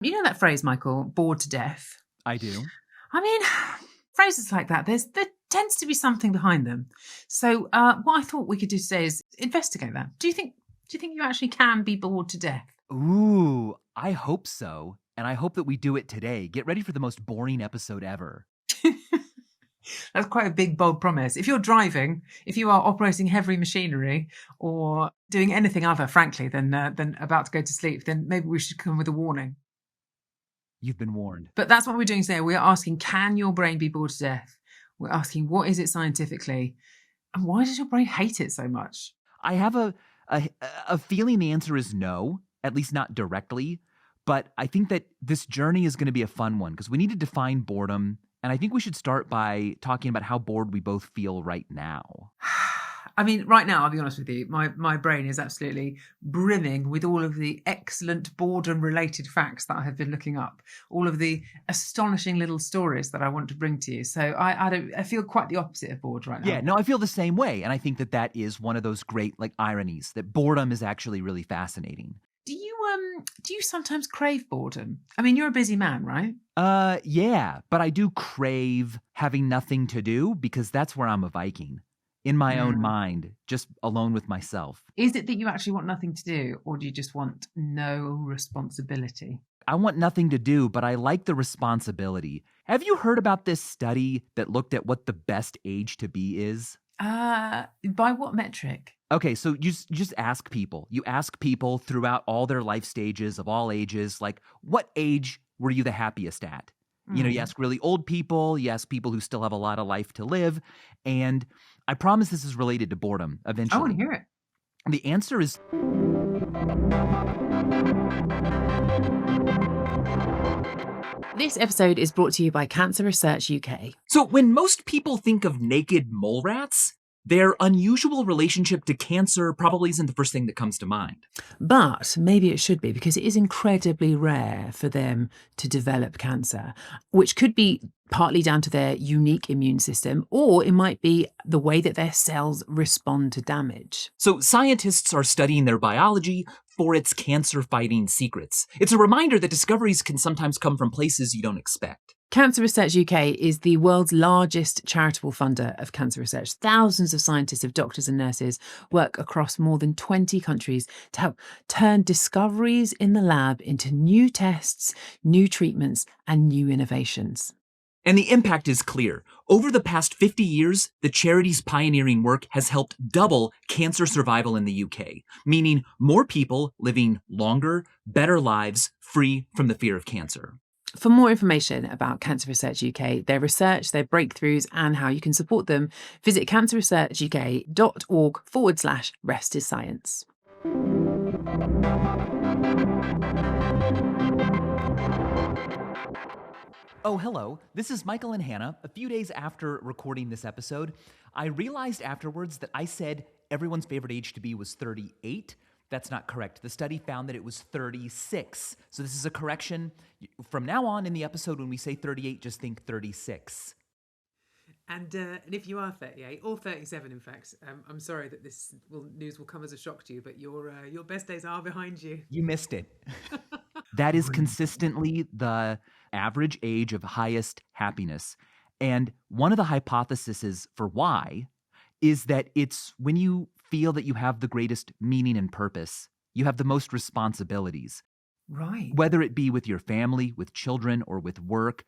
You know that phrase, Michael, bored to death? I do. I mean, phrases like that, there tends to be something behind them. So what I thought we could do today is investigate that. Do you think you actually can be bored to death? Ooh, I hope so. And I hope that we do it today. Get ready for the most boring episode ever. That's quite a big, bold promise. If you're driving, if you are operating heavy machinery or doing anything other, frankly, than about to go to sleep, then maybe we should come with a warning. You've been warned. But that's what we're doing today. We're asking, can your brain be bored to death? We're asking, what is it scientifically? And why does your brain hate it so much? I have a feeling the answer is no, at least not directly. But I think that this journey is going to be a fun one because we need to define boredom. And I think we should start by talking about how bored we both feel right now. I mean, right now, I'll be honest with you, my brain is absolutely brimming with all of the excellent boredom-related facts that I have been looking up, all of the astonishing little stories that I want to bring to you. So I feel quite the opposite of bored right now. Yeah, no, I feel the same way. And I think that is one of those great ironies, that boredom is actually really fascinating. Do you sometimes crave boredom? I mean, you're a busy man, right? Yeah, but I do crave having nothing to do because that's where I'm a Viking. In my own mind, just alone with myself. Is it that you actually want nothing to do, or do you just want no responsibility? I want nothing to do, but I like the responsibility. Have you heard about this study that looked at what the best age to be is? By what metric? Okay, so you just ask people. You ask people throughout all their life stages of all ages, like, what age were you the happiest at? You know, you ask really old people, you ask people who still have a lot of life to live, and I promise this is related to boredom eventually. I want to hear it. The answer is... This episode is brought to you by Cancer Research UK. So when most people think of naked mole rats, their unusual relationship to cancer probably isn't the first thing that comes to mind. But maybe it should be, because it is incredibly rare for them to develop cancer, which could be partly down to their unique immune system, or it might be the way that their cells respond to damage. So scientists are studying their biology for its cancer-fighting secrets. It's a reminder that discoveries can sometimes come from places you don't expect. Cancer Research UK is the world's largest charitable funder of cancer research. Thousands of scientists, of doctors and nurses, work across more than 20 countries to help turn discoveries in the lab into new tests, new treatments, and new innovations. And the impact is clear. Over the past 50 years, the charity's pioneering work has helped double cancer survival in the UK, meaning more people living longer, better lives, free from the fear of cancer. For more information about Cancer Research UK, their research, their breakthroughs, and how you can support them, visit cancerresearchuk.org/rest is science. Oh, hello. This is Michael and Hannah. A few days after recording this episode, I realized afterwards that I said everyone's favorite age to be was 38. That's not correct. The study found that it was 36. So this is a correction. From now on in the episode, when we say 38, just think 36. And if you are 38 or 37, in fact, I'm sorry that this news will come as a shock to you, but your best days are behind you. You missed it. That is consistently the average age of highest happiness. And one of the hypotheses for why is that it's when you feel that you have the greatest meaning and purpose, you have the most responsibilities. Right. Whether it be with your family, with children, or with work,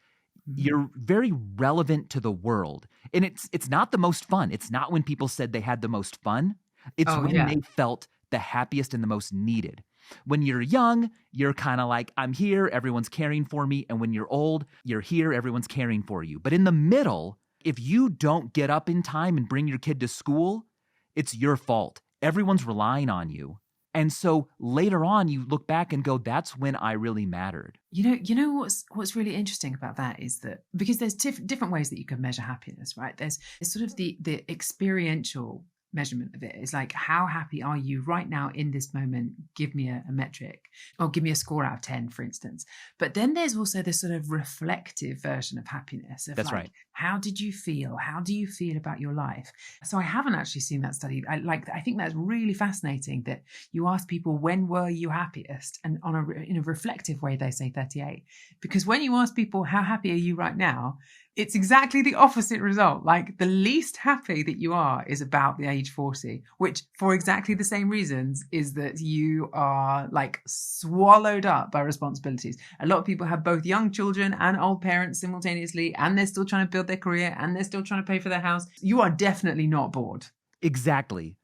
you're very relevant to the world. And it's not the most fun. It's not when people said they had the most fun. It's when they felt the happiest and the most needed. When you're young, you're kind of like, I'm here, everyone's caring for me. And when you're old, you're here, everyone's caring for you. But in the middle, if you don't get up in time and bring your kid to school, it's your fault. Everyone's relying on you. And so later on, you look back and go, that's when I really mattered. You know what's really interesting about that is that because there's different ways that you can measure happiness, right? There's sort of the experiential measurement of it. It's like, how happy are you right now in this moment? Give me a metric, or give me a score out of 10, for instance. But then there's also this sort of reflective version of happiness of That's like, right. how did you feel? How do you feel about your life? So I haven't actually seen that study. I think that's really fascinating that you ask people, when were you happiest? And in a reflective way, they say 38. Because when you ask people, how happy are you right now? It's exactly the opposite result. Like, the least happy that you are is about the age 40, which for exactly the same reasons is that you are like swallowed up by responsibilities. A lot of people have both young children and old parents simultaneously, and they're still trying to build their career, and they're still trying to pay for their house. You are definitely not bored. Exactly.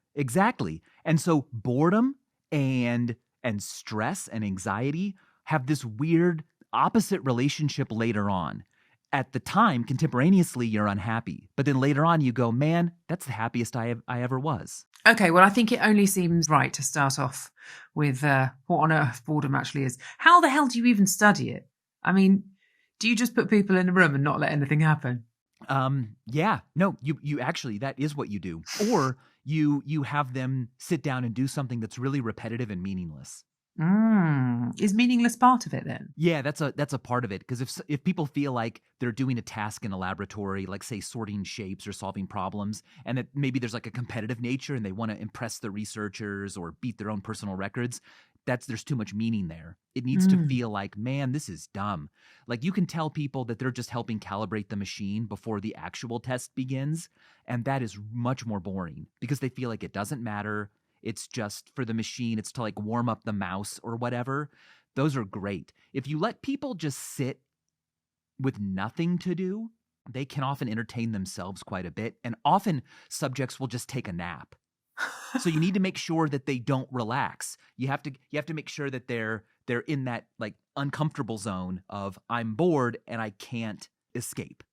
And so boredom and stress and anxiety have this weird opposite relationship later on. At the time, contemporaneously, you're unhappy. But then later on, you go, man, that's the happiest I ever was. Okay, well, I think it only seems right to start off with what on earth boredom actually is. How the hell do you even study it? I mean, do you just put people in a room and not let anything happen? Yeah, no, you actually, that is what you do. Or you have them sit down and do something that's really repetitive and meaningless. Is meaningless part of it then? Yeah, that's a part of it. Because if people feel like they're doing a task in a laboratory, like say sorting shapes or solving problems, and that maybe there's like a competitive nature and they want to impress the researchers or beat their own personal records, there's too much meaning there. It needs to feel like, man, this is dumb. Like, you can tell people that they're just helping calibrate the machine before the actual test begins, and that is much more boring because they feel like it doesn't matter. It's just for the machine. It's to like warm up the mouse or whatever. Those are great. If you let people just sit with nothing to do, they can often entertain themselves quite a bit. And often subjects will just take a nap. So you need to make sure that they don't relax. You have to make sure that they're in that like uncomfortable zone of, I'm bored and I can't escape.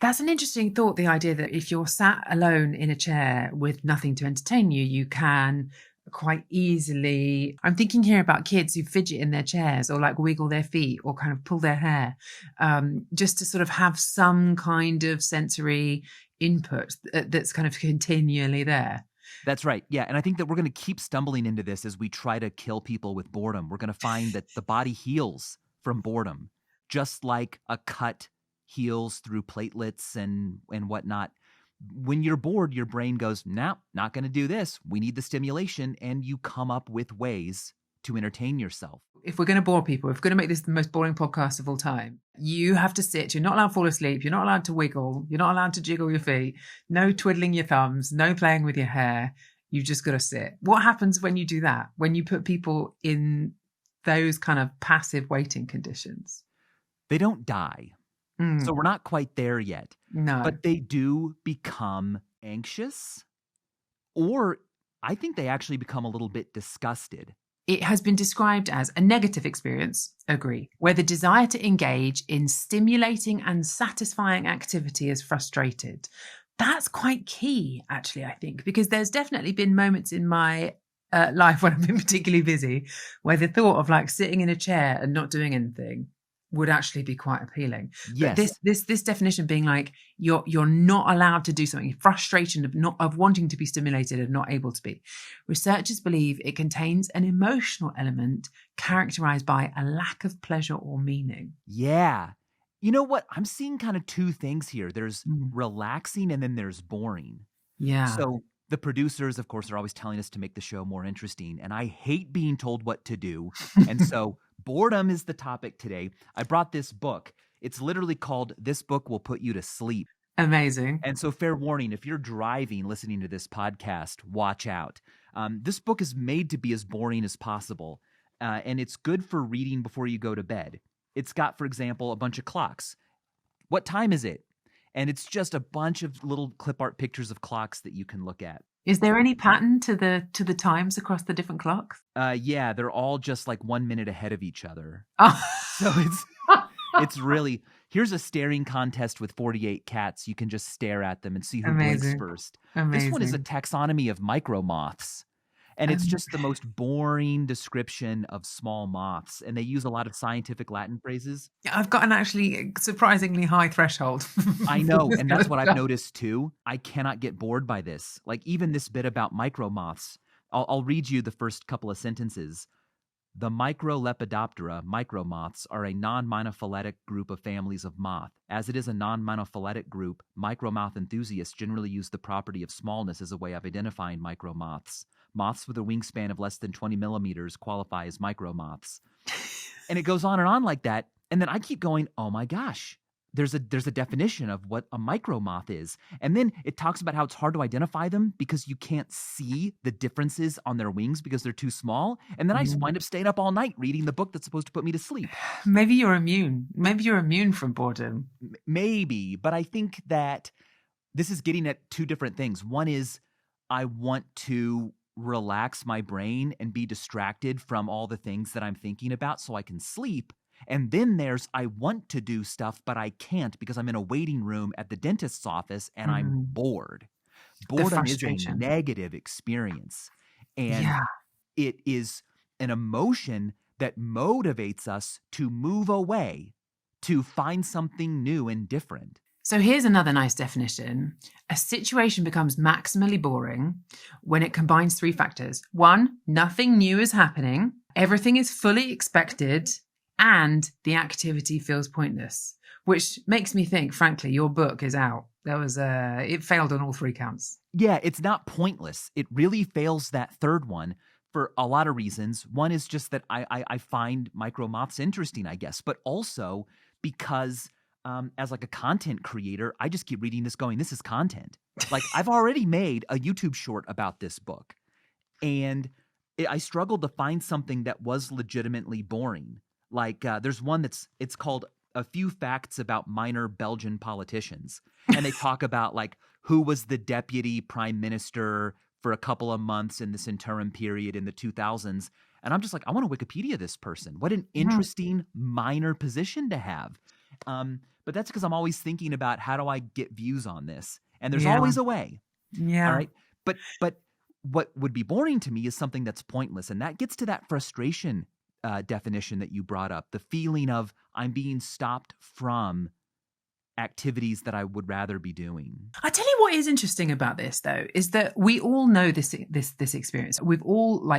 That's an interesting thought, the idea that if you're sat alone in a chair with nothing to entertain you, you can quite easily. I'm thinking here about kids who fidget in their chairs or like wiggle their feet or kind of pull their hair, just to sort of have some kind of sensory input that's kind of continually there. That's right. Yeah. And I think that we're going to keep stumbling into this as we try to kill people with boredom. We're going to find that the body heals from boredom, just like a cut heals through platelets and whatnot. When you're bored, your brain goes, no, not going to do this. We need the stimulation. And you come up with ways to entertain yourself. If we're going to bore people, if we're going to make this the most boring podcast of all time, you have to sit. You're not allowed to fall asleep. You're not allowed to wiggle. You're not allowed to jiggle your feet. No twiddling your thumbs. No playing with your hair. You've just got to sit. What happens when you do that? When you put people in those kind of passive waiting conditions? They don't die. So we're not quite there yet. No. But they do become anxious, or I think they actually become a little bit disgusted. It has been described as a negative experience, agree, where the desire to engage in stimulating and satisfying activity is frustrated. That's quite key, actually, I think, because there's definitely been moments in my life when I've been particularly busy where the thought of like sitting in a chair and not doing anything would actually be quite appealing. Yes. But this definition being like you're not allowed to do something, frustration of wanting to be stimulated and not able to be. Researchers believe it contains an emotional element characterized by a lack of pleasure or meaning. Yeah. You know what? I'm seeing kind of two things here. There's relaxing and then there's boring. Yeah. So the producers, of course, are always telling us to make the show more interesting. And I hate being told what to do. And so boredom is the topic today. I brought this book. It's literally called This Book Will Put You to Sleep. Amazing. And so fair warning, if you're driving, listening to this podcast, watch out. This book is made to be as boring as possible. And it's good for reading before you go to bed. It's got, for example, a bunch of clocks. What time is it? And it's just a bunch of little clip art pictures of clocks that you can look at. Is there any pattern to the times across the different clocks? Yeah, they're all just like 1 minute ahead of each other. Oh. So it's really, here's a staring contest with 48 cats. You can just stare at them and see who blinks first. Amazing. This one is a taxonomy of micro moths. And it's just the most boring description of small moths. And they use a lot of scientific Latin phrases. I've got an actually surprisingly high threshold. I for know. this And kind that's of what I've stuff. noticed too. I cannot get bored by this. Like even this bit about micro moths. I'll read you the first couple of sentences. The Microlepidoptera micromoths are a non-monophyletic group of families of moth. As it is a non-monophyletic group, micromoth enthusiasts generally use the property of smallness as a way of identifying micromoths. Moths with a wingspan of less than 20 millimeters qualify as micromoths. And it goes on like that. And then I keep going, oh my gosh, there's a definition of what a micromoth is. And then it talks about how it's hard to identify them because you can't see the differences on their wings because they're too small. And then I just wind up staying up all night reading the book that's supposed to put me to sleep. Maybe you're immune. Maybe you're immune from boredom. Maybe, but I think that this is getting at two different things. One is I want to relax my brain and be distracted from all the things that I'm thinking about so I can sleep. And then there's I want to do stuff, but I can't because I'm in a waiting room at the dentist's office and I'm bored. The Boredom is a frustration. negative experience. And Yeah. it is an emotion that motivates us to move away, to find something new and different. So here's another nice definition. A situation becomes maximally boring when it combines three factors. One, nothing new is happening. Everything is fully expected. And the activity feels pointless, which makes me think, frankly, your book is out. It failed on all three counts. Yeah, it's not pointless. It really fails that third one for a lot of reasons. One is just that I find micro moths interesting, I guess, but also because as like a content creator, I just keep reading this going, this is content. Like I've already made a YouTube short about this book, and I struggled to find something that was legitimately boring. Like there's one it's called A Few Facts About Minor Belgian Politicians. And they talk about like who was the deputy prime minister for a couple of months in this interim period in the 2000s. And I'm just like, I want to Wikipedia this person. What an interesting minor position to have. But that's because I'm always thinking about how do I get views on this? And there's always a way. Yeah. All right. But what would be boring to me is something that's pointless. And that gets to that frustration definition that you brought up, the feeling of I'm being stopped from activities that I would rather be doing. I tell you what is interesting about this, though, is that we all know this experience. We've all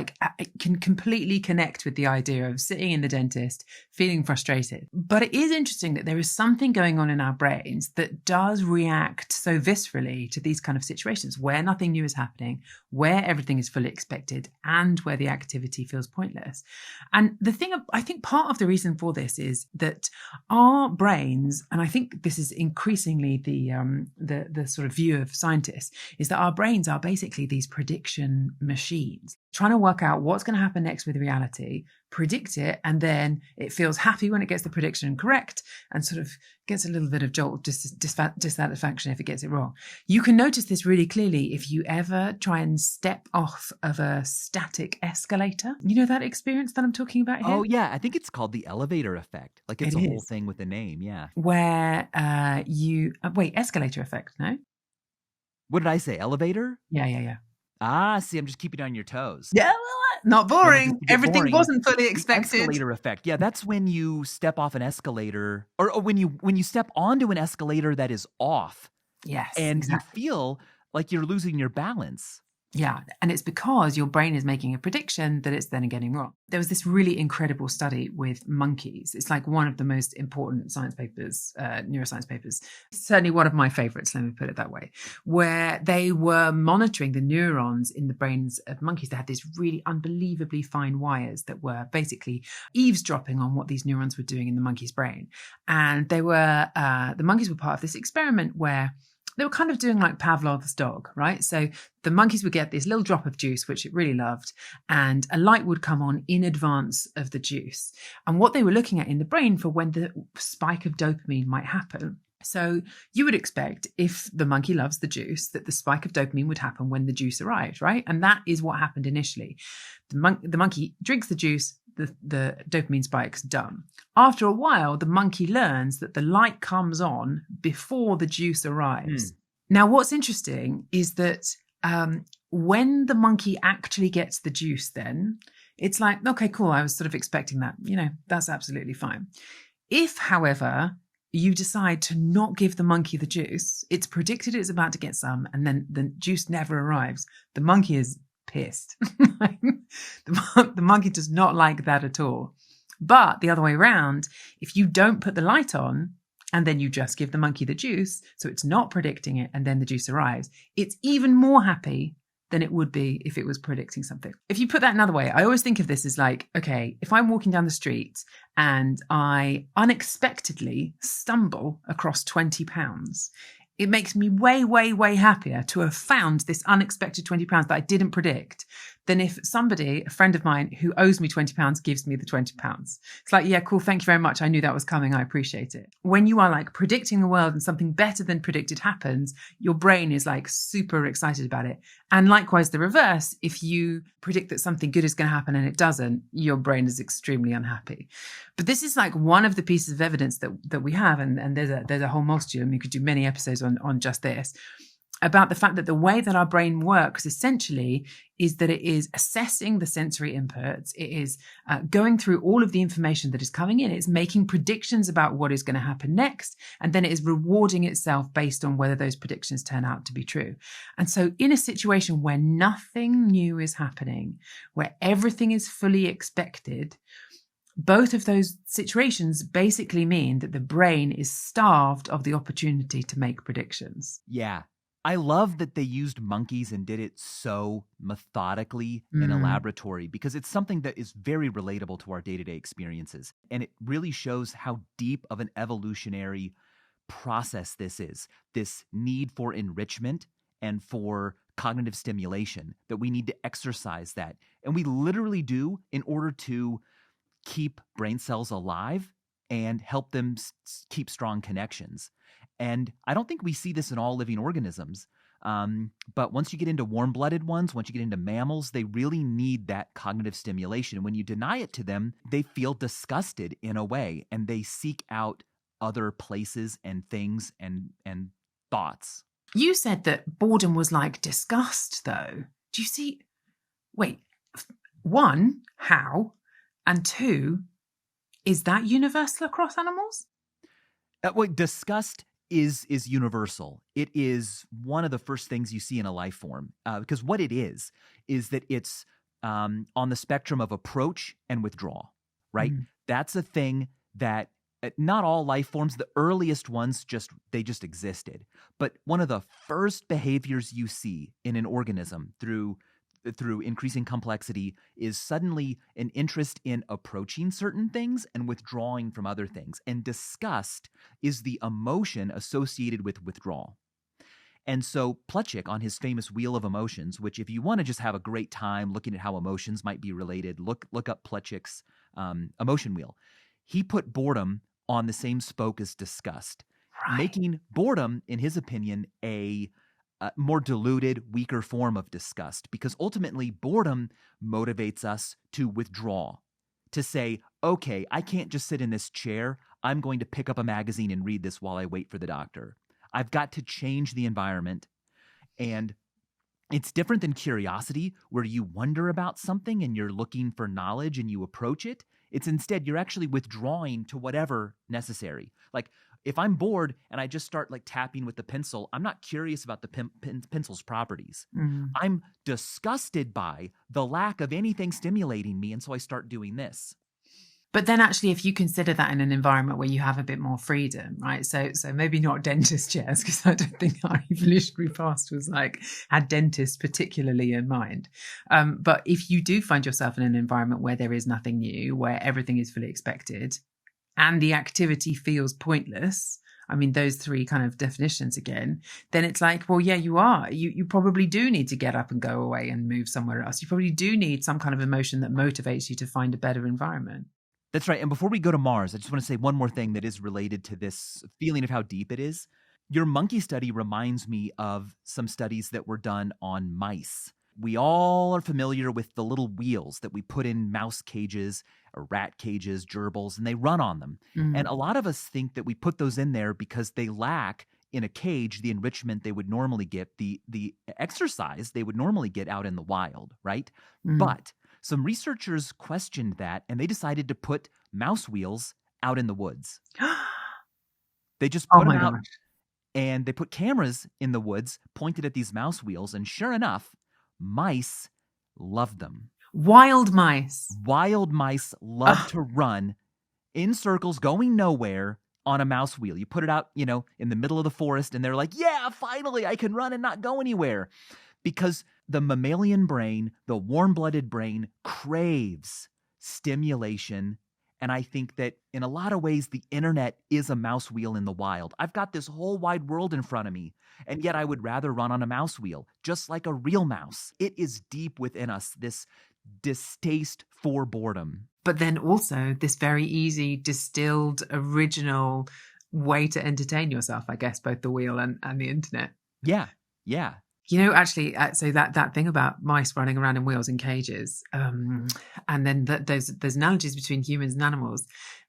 can completely connect with the idea of sitting in the dentist, feeling frustrated. But it is interesting that there is something going on in our brains that does react so viscerally to these kind of situations where nothing new is happening, where everything is fully expected, and where the activity feels pointless. And I think part of the reason for this is that our brains, and I think this is increasingly the sort of view of scientists, is that our brains are basically these prediction machines, trying to work out what's going to happen next with reality, predict it, and then it feels happy when it gets the prediction correct and sort of gets a little bit of jolt dissatisfaction if it gets it wrong. You can notice this really clearly if you ever try and step off of a static escalator. You know that experience that I'm talking about here? Oh, yeah. I think it's called the elevator effect. Like it's a whole thing with the name. Yeah. Where escalator effect, no? What did I say? Elevator? Yeah. Ah, see, I'm just keeping you on your toes. Yeah, not boring. Yeah, Everything boring. wasn't fully expected. The escalator effect. Yeah, that's when you step off an escalator or when you step onto an escalator that is off. Yes. And exactly. you feel like you're losing your balance. Yeah. And it's because your brain is making a prediction that it's then getting wrong. There was this really incredible study with monkeys. It's like one of the most important science papers, neuroscience papers. Certainly one of my favorites, let me put it that way, where they were monitoring the neurons in the brains of monkeys. They had these really unbelievably fine wires that were basically eavesdropping on what these neurons were doing in the monkey's brain. And the monkeys were part of this experiment where they were kind of doing like Pavlov's dog, right? So the monkeys would get this little drop of juice, which it really loved, and a light would come on in advance of the juice. And what they were looking at in the brain for when the spike of dopamine might happen. So you would expect if the monkey loves the juice that the spike of dopamine would happen when the juice arrived, right? And that is what happened initially. The monkey drinks the juice, the dopamine spike's done. After a while, the monkey learns that the light comes on before the juice arrives. Now, what's interesting is that when the monkey actually gets the juice, then it's like, okay, cool. I was sort of expecting that. That's absolutely fine. If, however, you decide to not give the monkey the juice, it's predicted it's about to get some, and then the juice never arrives. The monkey is pissed. The monkey does not like that at all. But the other way around, if you don't put the light on and then you just give the monkey the juice, so it's not predicting it, and then the juice arrives, it's even more happy than it would be if it was predicting something. If you put that another way, I always think of this as like, okay, if I'm walking down the street and I unexpectedly stumble across 20 pounds, it makes me way, way, way happier to have found this unexpected 20 pounds that I didn't predict than if somebody, a friend of mine who owes me 20 pounds, gives me the 20 pounds. It's like, yeah, cool. Thank you very much. I knew that was coming. I appreciate it. When you are like predicting the world and something better than predicted happens, your brain is like super excited about it. And likewise, the reverse, if you predict that something good is going to happen and it doesn't, your brain is extremely unhappy. But this is like one of the pieces of evidence that we have. And there's a whole multitude. I mean, you could do many episodes on just this, about the fact that the way that our brain works essentially is that it is assessing the sensory inputs. It is going through all of the information that is coming in. It's making predictions about what is going to happen next. And then it is rewarding itself based on whether those predictions turn out to be true. And so in a situation where nothing new is happening, where everything is fully expected, both of those situations basically mean that the brain is starved of the opportunity to make predictions. Yeah. I love that they used monkeys and did it so methodically in a laboratory, because it's something that is very relatable to our day-to-day experiences. And it really shows how deep of an evolutionary process this is, this need for enrichment and for cognitive stimulation, that we need to exercise that. And we literally do in order to keep brain cells alive and help them keep strong connections. And I don't think we see this in all living organisms. But once you get into warm-blooded ones, once you get into mammals, they really need that cognitive stimulation. And when you deny it to them, they feel disgusted in a way, and they seek out other places and things and thoughts. You said that boredom was like disgust, though. Do you see? Wait, one, how? And two, is that universal across animals? Disgust is universal. It is one of the first things you see in a life form, because what it is that it's on the spectrum of approach and withdrawal, right? That's a thing that not all life forms, the earliest ones, they just existed. But one of the first behaviors you see in an organism through increasing complexity is suddenly an interest in approaching certain things and withdrawing from other things. And disgust is the emotion associated with withdrawal. And so Plutchik, on his famous Wheel of Emotions, which if you want to just have a great time looking at how emotions might be related, look up Plutchik's emotion wheel. He put boredom on the same spoke as disgust, making boredom, in his opinion, a more diluted, weaker form of disgust, because ultimately boredom motivates us to withdraw, to say, okay, I can't just sit in this chair. I'm going to pick up a magazine and read this while I wait for the doctor. I've got to change the environment. And it's different than curiosity, where you wonder about something and you're looking for knowledge and you approach it. It's instead, you're actually withdrawing to whatever necessary. Like, if I'm bored and I just start like tapping with the pencil, I'm not curious about the pencil's properties. I'm disgusted by the lack of anything stimulating me, and so I start doing this. But then actually, if you consider that in an environment where you have a bit more freedom, right? So maybe not dentist chairs, because I don't think our evolutionary past was had dentists particularly in mind. But if you do find yourself in an environment where there is nothing new, where everything is fully expected, and the activity feels pointless, I mean, those three kind of definitions again, then it's like, well, yeah, you are. You probably do need to get up and go away and move somewhere else. You probably do need some kind of emotion that motivates you to find a better environment. That's right. And before we go to Mars, I just want to say one more thing that is related to this feeling of how deep it is. Your monkey study reminds me of some studies that were done on mice. We all are familiar with the little wheels that we put in mouse cages or rat cages, gerbils, and they run on them. And a lot of us think that we put those in there because they lack in a cage the enrichment they would normally get, the exercise they would normally get out in the wild, right? But some researchers questioned that, and they decided to put mouse wheels out in the woods. They just Oh put them my out, gosh. and they put cameras in the woods pointed at these mouse wheels, and sure enough, mice loved them. Wild mice. Wild mice love to run in circles, going nowhere on a mouse wheel. You put it out, in the middle of the forest, and they're like, yeah, finally, I can run and not go anywhere. Because the mammalian brain, the warm-blooded brain, craves stimulation. And I think that in a lot of ways, the internet is a mouse wheel in the wild. I've got this whole wide world in front of me, and yet I would rather run on a mouse wheel, just like a real mouse. It is deep within us, this distaste for boredom. But then also this very easy, distilled, original way to entertain yourself, I guess, both the wheel and the internet. Yeah. Actually, so that thing about mice running around in wheels in cages, and then those analogies between humans and animals.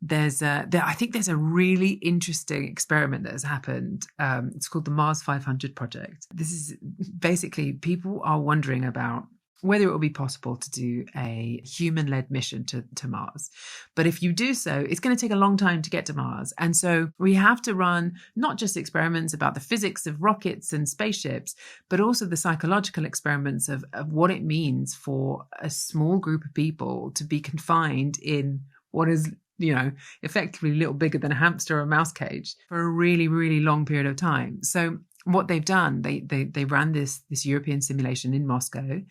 I think there's a really interesting experiment that has happened. It's called the Mars 500 project. This is basically people are wondering about whether it will be possible to do a human-led mission to Mars. But if you do so, it's going to take a long time to get to Mars. And so we have to run not just experiments about the physics of rockets and spaceships, but also the psychological experiments of what it means for a small group of people to be confined in what is, effectively a little bigger than a hamster or a mouse cage for a really, really long period of time. So what they've done, they ran this European simulation in Moscow.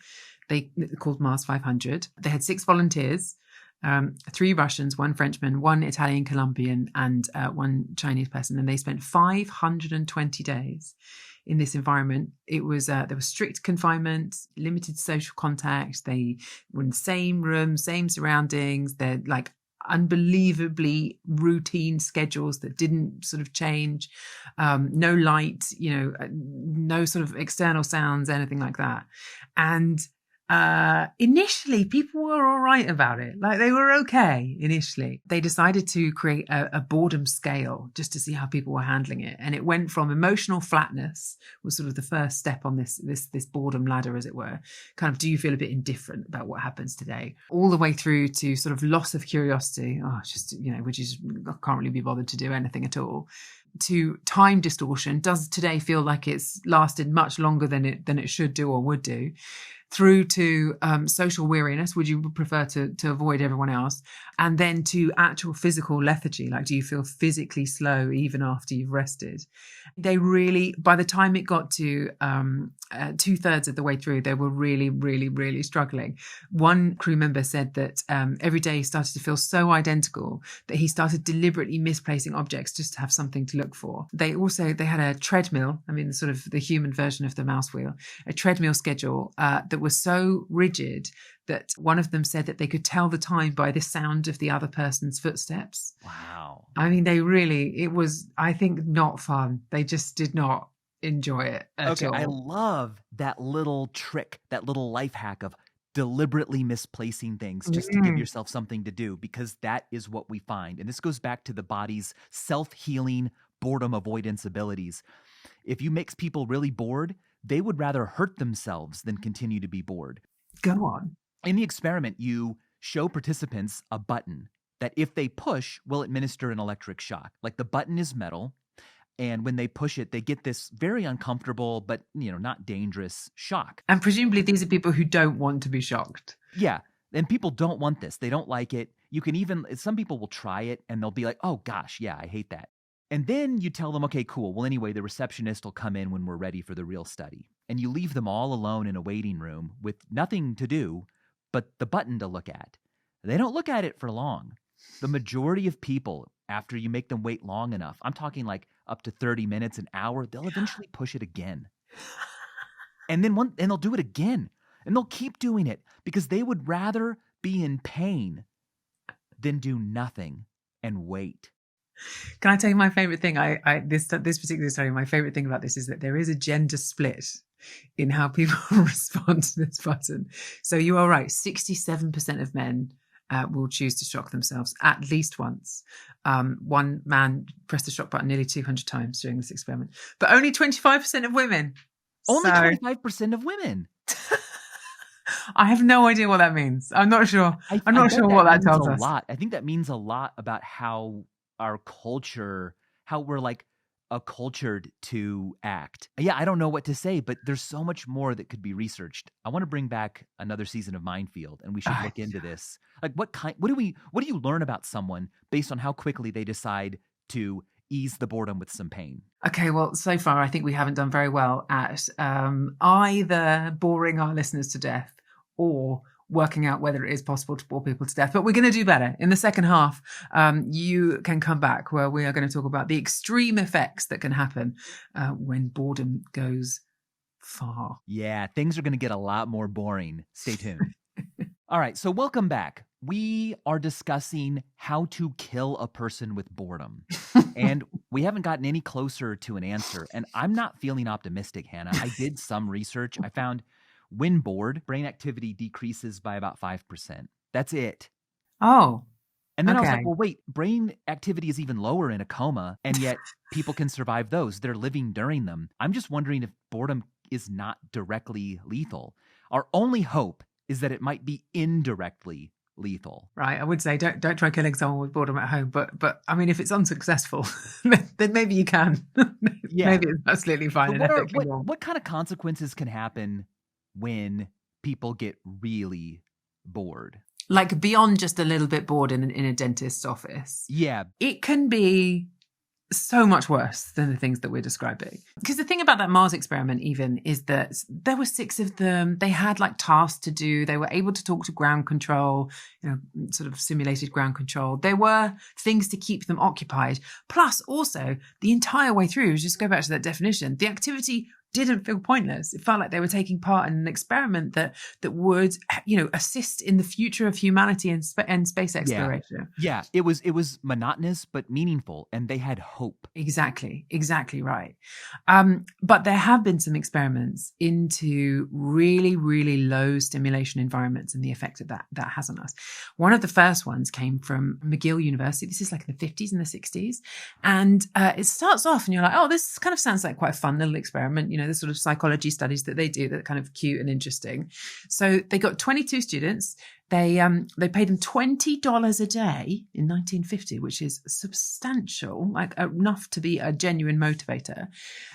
They called Mars 500. They had 6 volunteers, 3 Russians, 1 Frenchman, 1 Italian Colombian, and 1 Chinese person. And they spent 520 days in this environment. It was there was strict confinement, limited social contact. They were in the same room, same surroundings. They're like unbelievably routine schedules that didn't sort of change, no light, no sort of external sounds, anything like that. And initially people were all right about it. Like they were okay initially. They decided to create a boredom scale just to see how people were handling it. And it went from emotional flatness was sort of the first step on this boredom ladder, as it were. Kind of, do you feel a bit indifferent about what happens today? All the way through to sort of loss of curiosity. Which is, I can't really be bothered to do anything at all. To time distortion. Does today feel like it's lasted much longer than it should do or would do? Through to social weariness. Would you prefer to avoid everyone else? And then to actual physical lethargy. Like, do you feel physically slow even after you've rested? They really, by the time it got to 2/3 of the way through, they were really, really, really struggling. One crew member said that every day he started to feel so identical that he started deliberately misplacing objects just to have something to look for. They had a treadmill. I mean, sort of the human version of the mouse wheel, a treadmill schedule that was so rigid that one of them said that they could tell the time by the sound of the other person's footsteps. Wow. I mean, it was, I think, not fun. They just did not enjoy it at all. I love that little trick, that little life hack of deliberately misplacing things just to give yourself something to do, because that is what we find. And this goes back to the body's self-healing boredom avoidance abilities. If you make people really bored, they would rather hurt themselves than continue to be bored. Go on. In the experiment, you show participants a button that if they push, will administer an electric shock. Like the button is metal, and when they push it, they get this very uncomfortable but, not dangerous shock. And presumably these are people who don't want to be shocked. Yeah. And people don't want this. They don't like it. Some people will try it and they'll be like, oh gosh, yeah, I hate that. And then you tell them, okay, cool. Well, anyway, the receptionist will come in when we're ready for the real study. And you leave them all alone in a waiting room with nothing to do but the button to look at. They don't look at it for long. The majority of people, after you make them wait long enough, I'm talking like up to 30 minutes, an hour, they'll eventually push it again. And then they'll do it again. And they'll keep doing it because they would rather be in pain than do nothing and wait. Can I tell you my favorite thing? This particular study, my favorite thing about this is that there is a gender split in how people respond to this button. So you are right, 67% of men will choose to shock themselves at least once. One man pressed the shock button nearly 200 times during this experiment, but only 25% of women. Only 25% of women. I have no idea what that means. I'm not sure. I'm not sure what that tells us. Lot. I think that means a lot about how our culture, how we're like cultured to act. Yeah, I don't know what to say, but there's so much more that could be researched. I want to bring back another season of Minefield, and we should look into this. Like, what do you learn about someone based on how quickly they decide to ease the boredom with some pain? Okay, well, so far I think we haven't done very well at either boring our listeners to death or working out whether it is possible to bore people to death. But we're going to do better. In the second half, you can come back where we are going to talk about the extreme effects that can happen when boredom goes far. Yeah, things are going to get a lot more boring. Stay tuned. All right, so welcome back. We are discussing how to kill a person with boredom. And we haven't gotten any closer to an answer. And I'm not feeling optimistic, Hannah. I did some research. I found when bored, brain activity decreases by about 5%. That's it. Oh. And then I was like, well, wait, brain activity is even lower in a coma, and yet people can survive those. They're living during them. I'm just wondering if boredom is not directly lethal. Our only hope is that it might be indirectly lethal. Right. I would say don't try killing someone with boredom at home, but I mean, if it's unsuccessful, then maybe you can. Maybe it's absolutely fine. What kind of consequences can happen when people get really bored? Like beyond just a little bit bored in a dentist's office. Yeah. It can be so much worse than the things that we're describing. Because the thing about that Mars experiment even is that there were 6 of them. They had like tasks to do. They were able to talk to ground control, sort of simulated ground control. There were things to keep them occupied. Plus also the entire way through, just go back to that definition, the activity didn't feel pointless. It felt like they were taking part in an experiment that would, assist in the future of humanity and space exploration. Yeah, it was monotonous but meaningful, and they had hope. Exactly right. But there have been some experiments into really, really low stimulation environments and the effect that has on us. One of the first ones came from McGill University. This is like in the 50s and the 60s, and it starts off, and you're like, oh, this kind of sounds like quite a fun little experiment. The sort of psychology studies that they do that are kind of cute and interesting. So they got 22 students. They paid them $20 a day in 1950, which is substantial, like enough to be a genuine motivator.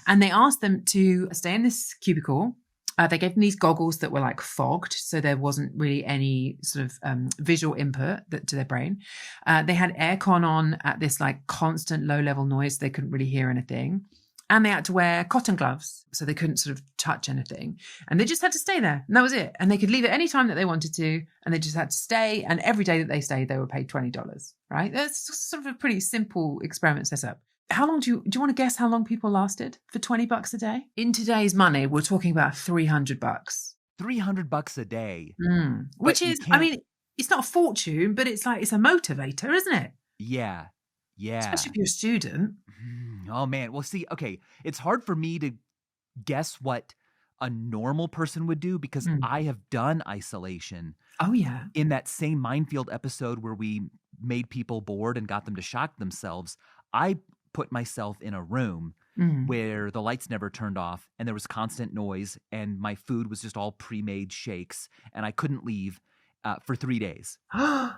And they asked them to stay in this cubicle. They gave them these goggles that were like fogged, so there wasn't really any sort of visual input to their brain. They had aircon on at this like constant low level noise. They couldn't really hear anything. And they had to wear cotton gloves, so they couldn't sort of touch anything. And they just had to stay there, and that was it. And they could leave at any time that they wanted to, and they just had to stay. And every day that they stayed, they were paid $20, right? That's sort of a pretty simple experiment setup. How long do you want to guess how long people lasted for $20 a day? In today's money, we're talking about $300. $300 a day. Which is, I mean, it's not a fortune, but it's a motivator, isn't it? Yeah. Especially if you're a student. Oh, man. Well, see, okay, it's hard for me to guess what a normal person would do because I have done isolation. Oh, yeah. In that same Minefield episode where we made people bored and got them to shock themselves, I put myself in a room where the lights never turned off and there was constant noise and my food was just all pre-made shakes and I couldn't leave for 3 days. How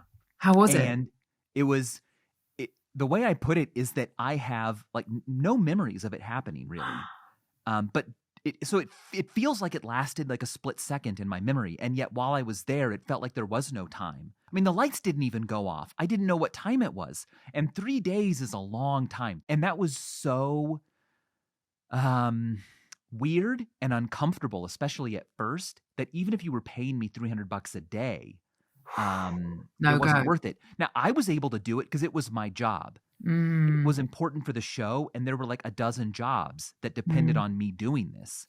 was it? And it was... the way I put it is that I have like no memories of it happening really. But it feels like it lasted like a split second in my memory. And yet while I was there, it felt like there was no time. I mean, the lights didn't even go off. I didn't know what time it was. And 3 days is a long time. And that was so weird and uncomfortable, especially at first, that even if you were paying me $300 a day, it wasn't worth it. Now, I was able to do it because it was my job. It was important for the show, and there were like a dozen jobs that depended on me doing this.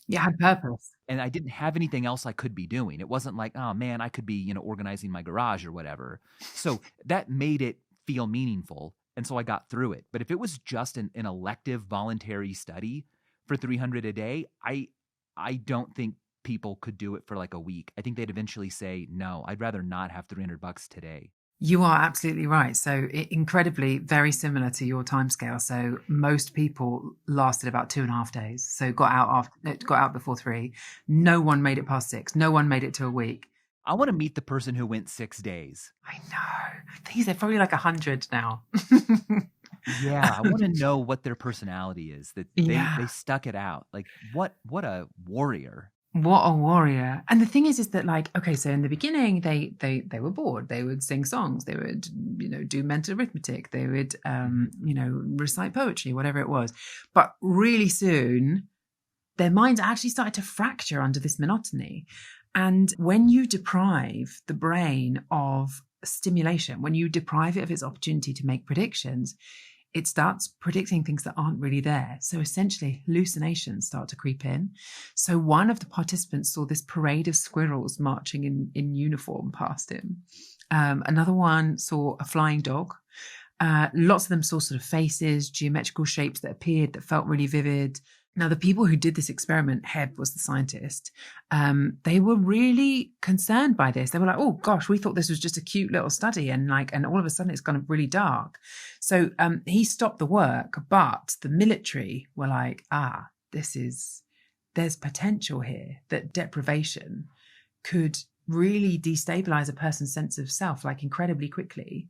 Yeah, had purpose. And I didn't have anything else I could be doing. It wasn't like, oh man, I could be, organizing my garage or whatever. So that made it feel meaningful. And so I got through it. But if it was just an elective voluntary study for $300 a day, I don't think people could do it for like a week. I think they'd eventually say, no, I'd rather not have $300 today. You are absolutely right. So incredibly very similar to your timescale. So most people lasted about 2.5 days. So got out before 3. No one made it past 6. No one made it to a week. I want to meet the person who went 6 days. I know. These are probably like 100 now. Yeah, I want to know what their personality is, that Yeah. they stuck it out. Like what a warrior. What a warrior. And the thing is that like, okay, so in the beginning they were bored. They would sing songs, they would, do mental arithmetic, they would recite poetry, whatever it was. But really soon their minds actually started to fracture under this monotony. And when you deprive the brain of stimulation, when you deprive it of its opportunity to make predictions, it starts predicting things that aren't really there. So essentially, hallucinations start to creep in. So one of the participants saw this parade of squirrels marching in uniform past him. Another one saw a flying dog. Lots of them saw sort of faces, geometrical shapes that appeared that felt really vivid. Now, the people who did this experiment, Heb was the scientist, they were really concerned by this. They were like, oh gosh, we thought this was just a cute little study, and all of a sudden it's gone really dark. So he stopped the work, but the military were like, there's potential here that deprivation could really destabilize a person's sense of self, like incredibly quickly.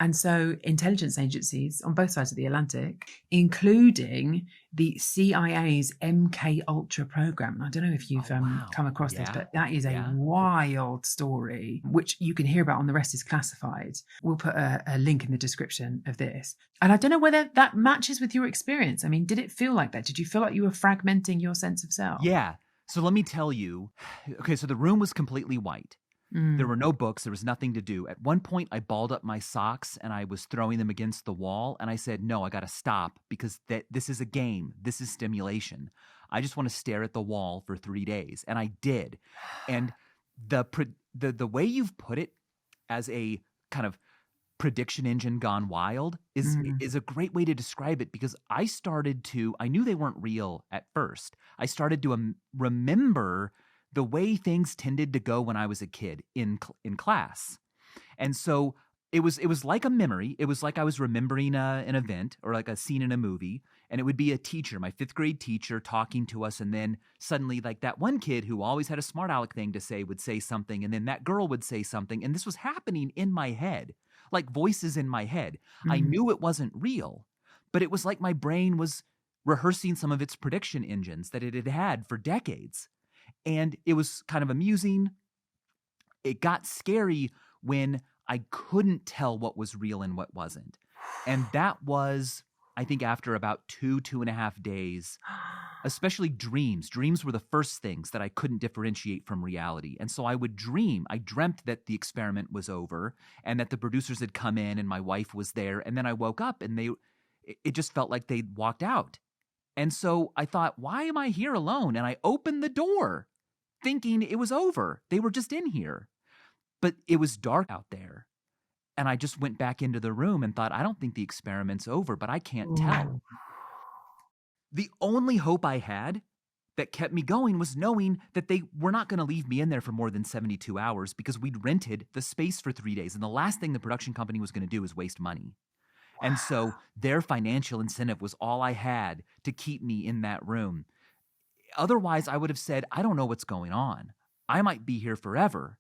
And so intelligence agencies on both sides of the Atlantic, including the CIA's MK Ultra program. And I don't know if you've come across this, but that is a wild story, which you can hear about on The Rest is Classified. We'll put a link in the description of this. And I don't know whether that matches with your experience. I mean, did it feel like that? Did you feel like you were fragmenting your sense of self? Yeah. So let me tell you. Okay, so the room was completely white. There were no books. There was nothing to do. At one point, I balled up my socks and I was throwing them against the wall. And I said, no, I got to stop because this is a game. This is stimulation. I just want to stare at the wall for 3 days. And I did. And the way you've put it as a kind of prediction engine gone wild is a great way to describe it, because I knew they weren't real at first. I started to remember the way things tended to go when I was a kid in class. And so it was like a memory. It was like I was remembering an event or like a scene in a movie, and it would be a teacher, my 5th grade teacher, talking to us, and then suddenly like that one kid who always had a smart aleck thing to say would say something, and then that girl would say something, and this was happening in my head, like voices in my head. I knew it wasn't real, but it was like my brain was rehearsing some of its prediction engines that it had had for decades. And it was kind of amusing. It got scary when I couldn't tell what was real and what wasn't. And that was, I think, after about 2.5 days, especially dreams. Dreams were the first things that I couldn't differentiate from reality. And so I would dream. I dreamt that the experiment was over and that the producers had come in and my wife was there. And then I woke up and it just felt like they'd walked out. And so I thought, why am I here alone? And I opened the door thinking it was over. They were just in here. But it was dark out there. And I just went back into the room and thought, I don't think the experiment's over, but I can't tell. The only hope I had that kept me going was knowing that they were not going to leave me in there for more than 72 hours because we'd rented the space for 3 days. And the last thing the production company was going to do was waste money. And so their financial incentive was all I had to keep me in that room. Otherwise, I would have said, I don't know what's going on. I might be here forever.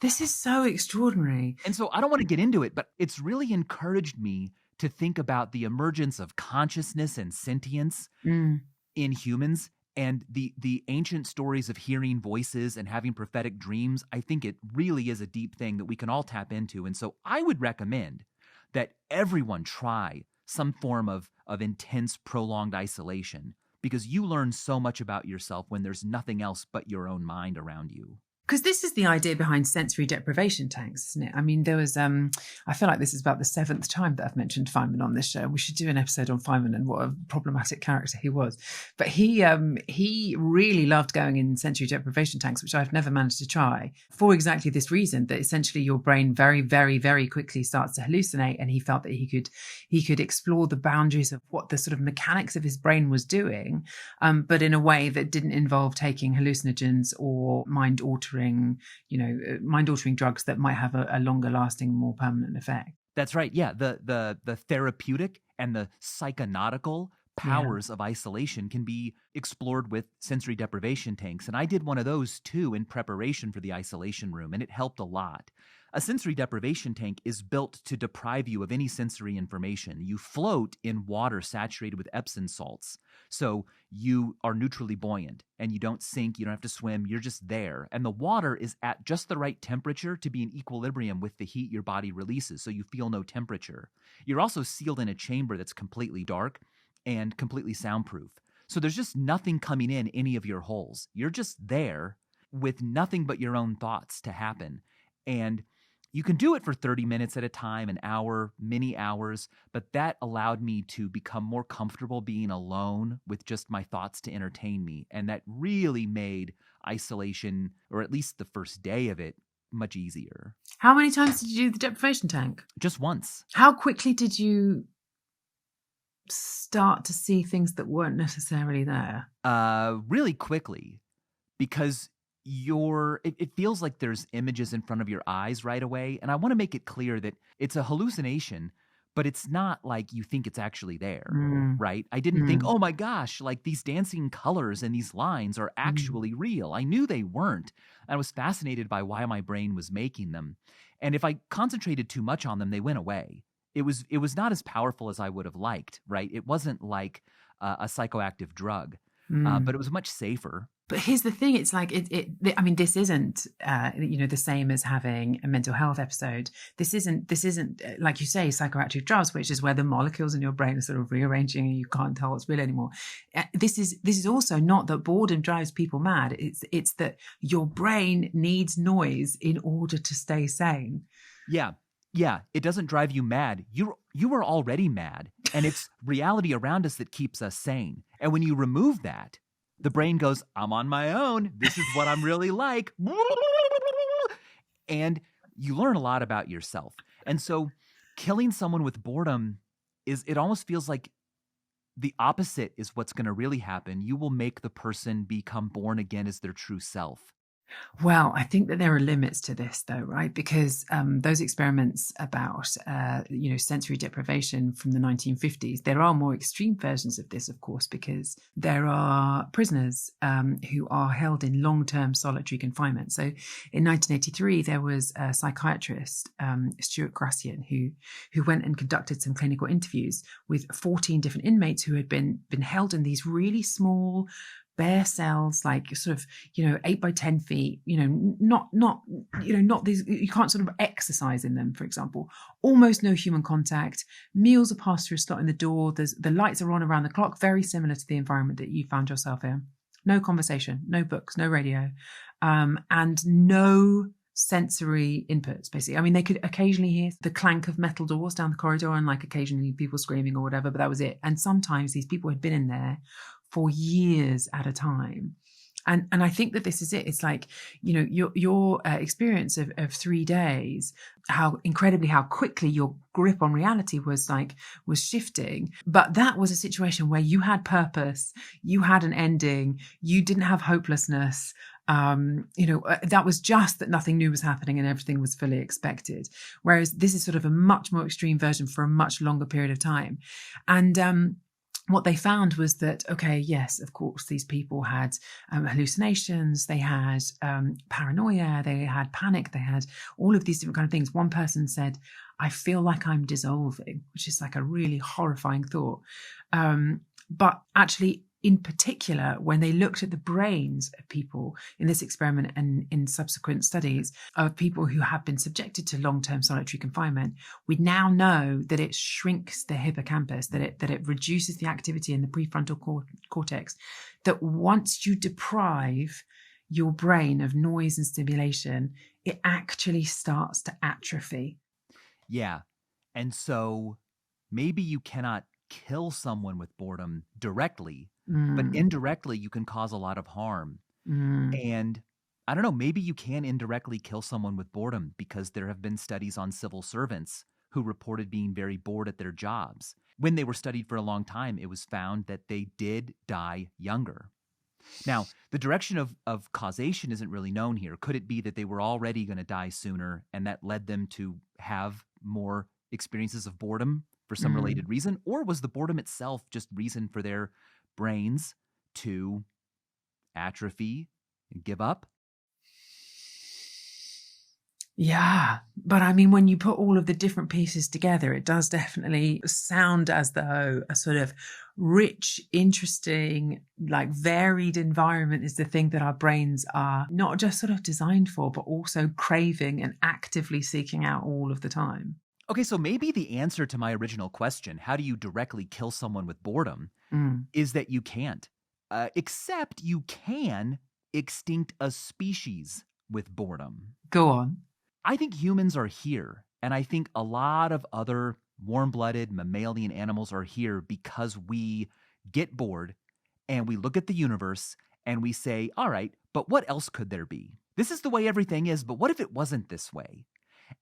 This is so extraordinary. And so I don't want to get into it, but it's really encouraged me to think about the emergence of consciousness and sentience in humans, and the ancient stories of hearing voices and having prophetic dreams. I think it really is a deep thing that we can all tap into. And so I would recommend that everyone try some form of intense, prolonged isolation, because you learn so much about yourself when there's nothing else but your own mind around you. Because this is the idea behind sensory deprivation tanks, isn't it? I mean, there was, I feel like this is about the 7th time that I've mentioned Feynman on this show. We should do an episode on Feynman and what a problematic character he was. But he really loved going in sensory deprivation tanks, which I've never managed to try, for exactly this reason, that essentially your brain very, very, very quickly starts to hallucinate. And he felt that he could explore the boundaries of what the sort of mechanics of his brain was doing, but in a way that didn't involve taking hallucinogens or mind-altering drugs that might have a longer lasting, more permanent effect. That's right. Yeah. The therapeutic and the psychonautical powers of isolation can be explored with sensory deprivation tanks. And I did one of those too in preparation for the isolation room, and it helped a lot. A sensory deprivation tank is built to deprive you of any sensory information. You float in water saturated with Epsom salts. So you are neutrally buoyant and you don't sink, you don't have to swim, you're just there. And the water is at just the right temperature to be in equilibrium with the heat your body releases, so you feel no temperature. You're also sealed in a chamber that's completely dark and completely soundproof. So there's just nothing coming in any of your holes. You're just there with nothing but your own thoughts to happen. And you can do it for 30 minutes at a time, an hour, many hours, but that allowed me to become more comfortable being alone with just my thoughts to entertain me. And that really made isolation, or at least the first day of it, much easier. How many times did you do the deprivation tank? Just once. How quickly did you start to see things that weren't necessarily there? Really quickly, because it feels like there's images in front of your eyes right away. And I want to make it clear that it's a hallucination, but it's not like you think it's actually there, right? I didn't think, oh my gosh, like these dancing colors and these lines are actually real. I knew they weren't. I was fascinated by why my brain was making them. And if I concentrated too much on them, they went away. It was not as powerful as I would have liked, right? It wasn't like a psychoactive drug, but it was much safer. But here's the thing: it's like I mean, this isn't the same as having a mental health episode. This isn't like you say, psychoactive drugs, which is where the molecules in your brain are sort of rearranging and you can't tell what's real anymore. This is also not that boredom drives people mad. It's that your brain needs noise in order to stay sane. Yeah, it doesn't drive you mad. You are already mad, and it's reality around us that keeps us sane. And when you remove that, the brain goes, I'm on my own. This is what I'm really like. And you learn a lot about yourself. And so killing someone with boredom it almost feels like the opposite is what's going to really happen. You will make the person become born again as their true self. Well, I think that there are limits to this, though, right? Because those experiments about, sensory deprivation from the 1950s, there are more extreme versions of this, of course, because there are prisoners who are held in long-term solitary confinement. So in 1983, there was a psychiatrist, Stuart Gracian, who went and conducted some clinical interviews with 14 different inmates who had been held in these really small, bare cells, like sort of 8 by 10 feet, not these, you can't sort of exercise in them, for example. Almost no human contact. Meals are passed through a slot in the door. The lights are on around the clock, very similar to the environment that you found yourself in. No conversation, no books, no radio, and no sensory inputs, basically. I mean, they could occasionally hear the clank of metal doors down the corridor and like occasionally people screaming or whatever, but that was it. And sometimes these people had been in there for years at a time. And I think that this is it. It's like, your experience of 3 days, how quickly your grip on reality was shifting. But that was a situation where you had purpose, you had an ending, you didn't have hopelessness. That was just that nothing new was happening and everything was fully expected. Whereas this is sort of a much more extreme version for a much longer period of time. And, what they found was that, okay, yes, of course, these people had hallucinations, they had paranoia, they had panic, they had all of these different kind of things. One person said, I feel like I'm dissolving, which is like a really horrifying thought. But actually, in particular, when they looked at the brains of people in this experiment and in subsequent studies of people who have been subjected to long-term solitary confinement, we now know that it shrinks the hippocampus, that it reduces the activity in the prefrontal cortex, that once you deprive your brain of noise and stimulation, it actually starts to atrophy. Yeah. And so maybe you cannot kill someone with boredom directly, but indirectly you can cause a lot of harm. And I don't know, maybe you can indirectly kill someone with boredom because there have been studies on civil servants who reported being very bored at their jobs. When they were studied for a long time, it was found that they did die younger. Now, the direction of causation isn't really known here. Could it be that they were already going to die sooner and that led them to have more experiences of boredom for some related reason? Or was the boredom itself just reason for their brains to atrophy and give up? Yeah, but I mean, when you put all of the different pieces together, it does definitely sound as though a sort of rich, interesting, like varied environment is the thing that our brains are not just sort of designed for, but also craving and actively seeking out all of the time. Okay, so maybe the answer to my original question, how do you directly kill someone with boredom, is that you can't. Except you can extinct a species with boredom. Go on. I think humans are here, and I think a lot of other warm-blooded mammalian animals are here because we get bored and we look at the universe and we say, all right, but what else could there be? This is the way everything is, but what if it wasn't this way?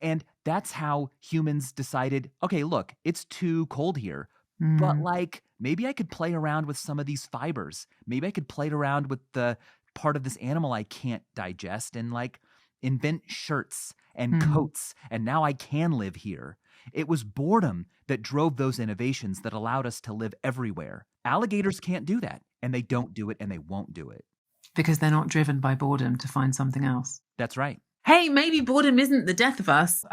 And that's how humans decided, okay, look, it's too cold here, but like maybe I could play around with some of these fibers. Maybe I could play around with the part of this animal I can't digest and like invent shirts and coats, and now I can live here. It was boredom that drove those innovations that allowed us to live everywhere. Alligators can't do that, and they don't do it, and they won't do it. Because they're not driven by boredom to find something else. That's right. Hey, maybe boredom isn't the death of us.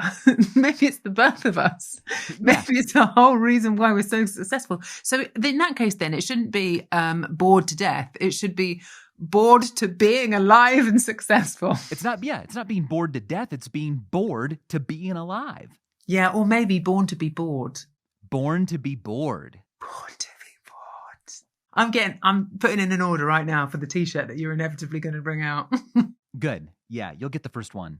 Maybe it's the birth of us. Maybe it's the whole reason why we're so successful. So in that case, then it shouldn't be bored to death. It should be bored to being alive and successful. It's not being bored to death. It's being bored to being alive. Yeah, or maybe born to be bored. Born to be bored. Born to be bored. I'm putting in an order right now for the t-shirt that you're inevitably going to bring out. Good. Yeah, you'll get the first one.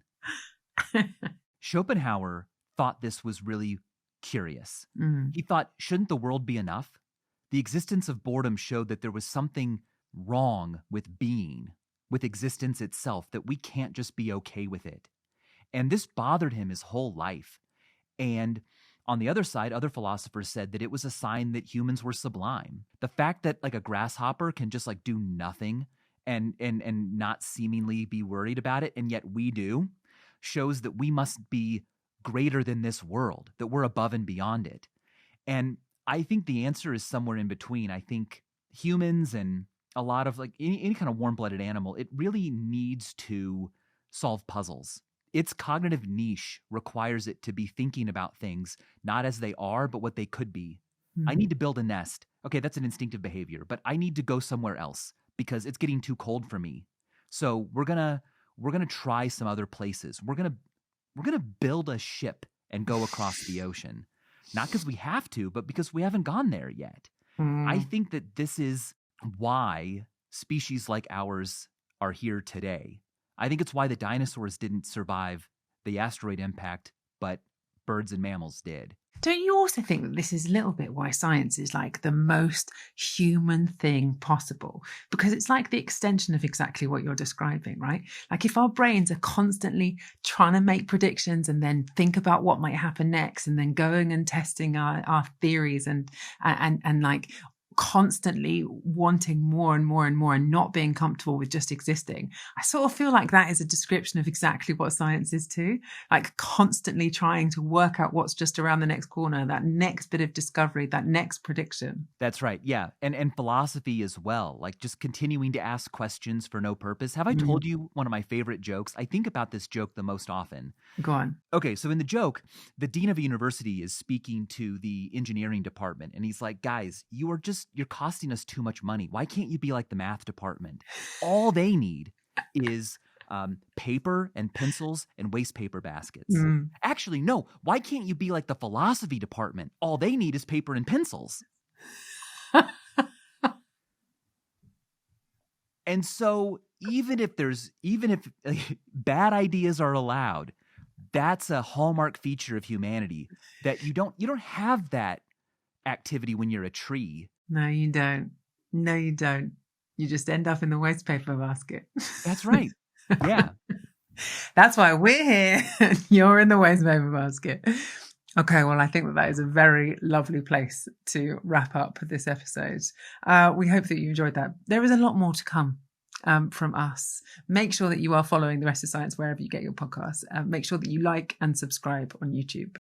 Schopenhauer thought this was really curious. He thought, shouldn't the world be enough? The existence of boredom showed that there was something wrong with being, with existence itself, that we can't just be okay with it. And this bothered him his whole life. And on the other side, other philosophers said that it was a sign that humans were sublime. The fact that like a grasshopper can just like do nothing and not seemingly be worried about it, and yet we do, shows that we must be greater than this world, that we're above and beyond it. And I think the answer is somewhere in between. I think humans and a lot of like any kind of warm-blooded animal, it really needs to solve puzzles. Its cognitive niche requires it to be thinking about things not as they are, but what they could be. I need to build a nest. Okay, that's an instinctive behavior, but I need to go somewhere else because it's getting too cold for me. So we're gonna try some other places. We're gonna build a ship and go across the ocean, not because we have to, but because we haven't gone there yet. I think that this is why species like ours are here today. I think it's why the dinosaurs didn't survive the asteroid impact, but birds and mammals did. Don't you also think that this is a little bit why science is like the most human thing possible? Because it's like the extension of exactly what you're describing, right? Like if our brains are constantly trying to make predictions and then think about what might happen next and then going and testing our theories and like constantly wanting more and more and more and not being comfortable with just existing. I sort of feel like that is a description of exactly what science is too. Like constantly trying to work out what's just around the next corner, that next bit of discovery, that next prediction. That's right. Yeah. And philosophy as well, like just continuing to ask questions for no purpose. Have I told you one of my favorite jokes? I think about this joke the most often. Go on. Okay, so in the joke, the dean of a university is speaking to the engineering department, and he's like, guys, you're costing us too much money. Why can't you be like the math department? All they need is paper and pencils and waste paper baskets. Actually, no, why can't you be like the philosophy department? All they need is paper and pencils. And so even if bad ideas are allowed, that's a hallmark feature of humanity, that you don't have that activity when you're a tree. No, you don't. No, you don't. You just end up in the waste paper basket. That's right. Yeah. That's why we're here. You're in the waste paper basket. Okay, well, I think that is a very lovely place to wrap up this episode. We hope that you enjoyed that. There is a lot more to come from us. Make sure that you are following The Rest of Science wherever you get your podcasts. Make sure that you like and subscribe on YouTube.